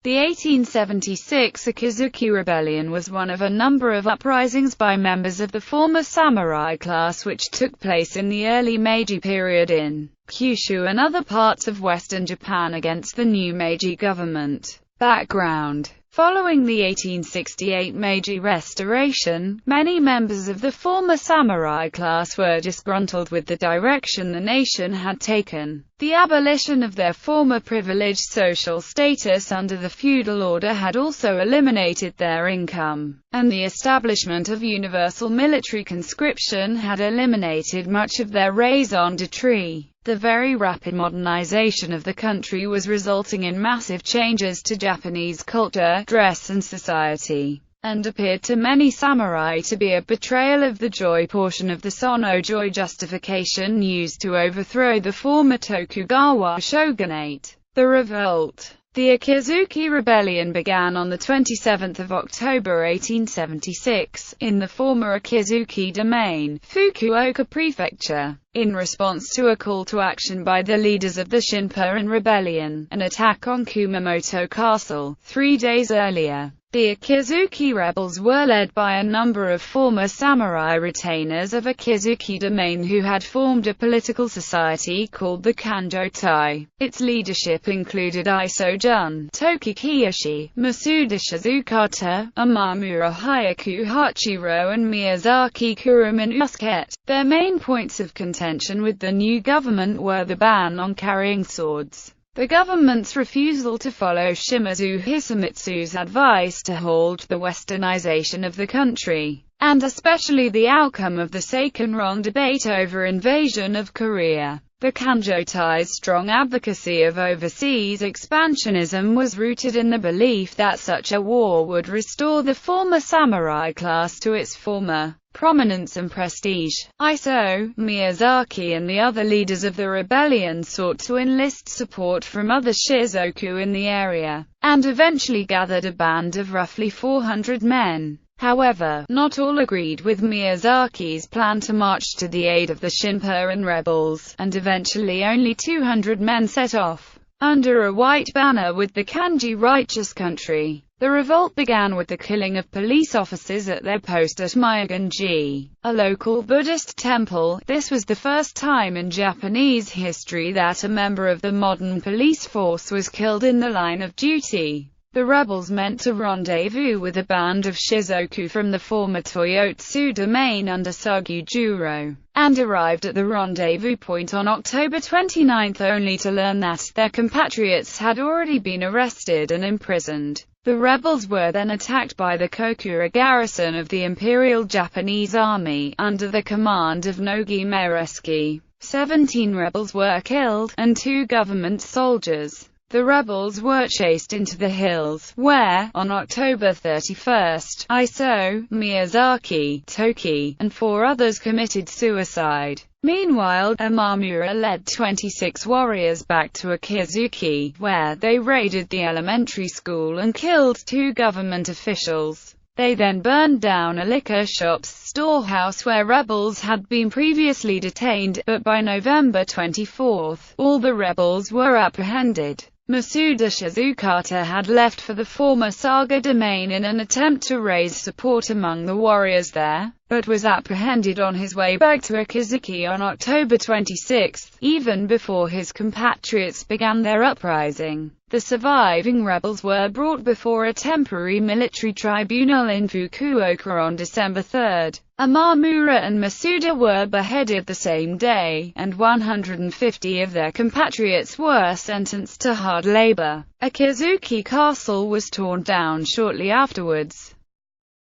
The 1876 Akizuki Rebellion was one of a number of uprisings by members of the former samurai class which took place in the early Meiji period in Kyushu and other parts of western Japan against the new Meiji government. Background: following the 1868 Meiji Restoration, many members of the former samurai class were disgruntled with the direction the nation had taken. The abolition of their former privileged social status under the feudal order had also eliminated their income, and the establishment of universal military conscription had eliminated much of their raison d'etre. The very rapid modernization of the country was resulting in massive changes to Japanese culture, dress and society, and appeared to many samurai to be a betrayal of the joy portion of the Sono-joy justification used to overthrow the former Tokugawa shogunate. The revolt. The Akizuki Rebellion began on 27 October 1876, in the former Akizuki domain, Fukuoka Prefecture, in response to a call to action by the leaders of the Shinpan Rebellion, an attack on Kumamoto Castle, 3 days earlier. The Akizuki rebels were led by a number of former samurai retainers of Akizuki domain who had formed a political society called the Kanjotai. Its leadership included Iso Jun, Toki Kiyoshi, Masuda Shizukata, Amamura Hyaku Hachiro and Miyazaki Kurumin. Their main points of contention with the new government were the ban on carrying swords, the government's refusal to follow Shimazu Hisamitsu's advice to halt the westernization of the country, and especially the outcome of the Seikenron debate over invasion of Korea. The Kanjotai's strong advocacy of overseas expansionism was rooted in the belief that such a war would restore the former samurai class to its former prominence and prestige. Iso, Miyazaki and the other leaders of the rebellion sought to enlist support from other Shizoku in the area, and eventually gathered a band of roughly 400 men. However, not all agreed with Miyazaki's plan to march to the aid of the Shinpan rebels, and eventually only 200 men set off, under a white banner with the kanji "Righteous Country." The revolt began with the killing of police officers at their post at Myogenji, a local Buddhist temple. This was the first time in Japanese history that a member of the modern police force was killed in the line of duty. The rebels meant to rendezvous with a band of Shizoku from the former Toyotsu domain under Sugijuro, and arrived at the rendezvous point on October 29 only to learn that their compatriots had already been arrested and imprisoned. The rebels were then attacked by the Kokura garrison of the Imperial Japanese Army, under the command of Nogi Mereski. 17 rebels were killed, and 2 government soldiers. The rebels were chased into the hills, where, on October 31, Iso, Miyazaki, Toki, and 4 others committed suicide. Meanwhile, Amamura led 26 warriors back to Akizuki, where they raided the elementary school and killed 2 government officials. They then burned down a liquor shop's storehouse where rebels had been previously detained, but by November 24, all the rebels were apprehended. Masuda Shizukata had left for the former Saga domain in an attempt to raise support among the warriors there, but was apprehended on his way back to Akizuki on October 26, even before his compatriots began their uprising. The surviving rebels were brought before a temporary military tribunal in Fukuoka on December 3. Amamura and Masuda were beheaded the same day, and 150 of their compatriots were sentenced to hard labor. Akizuki Castle was torn down shortly afterwards.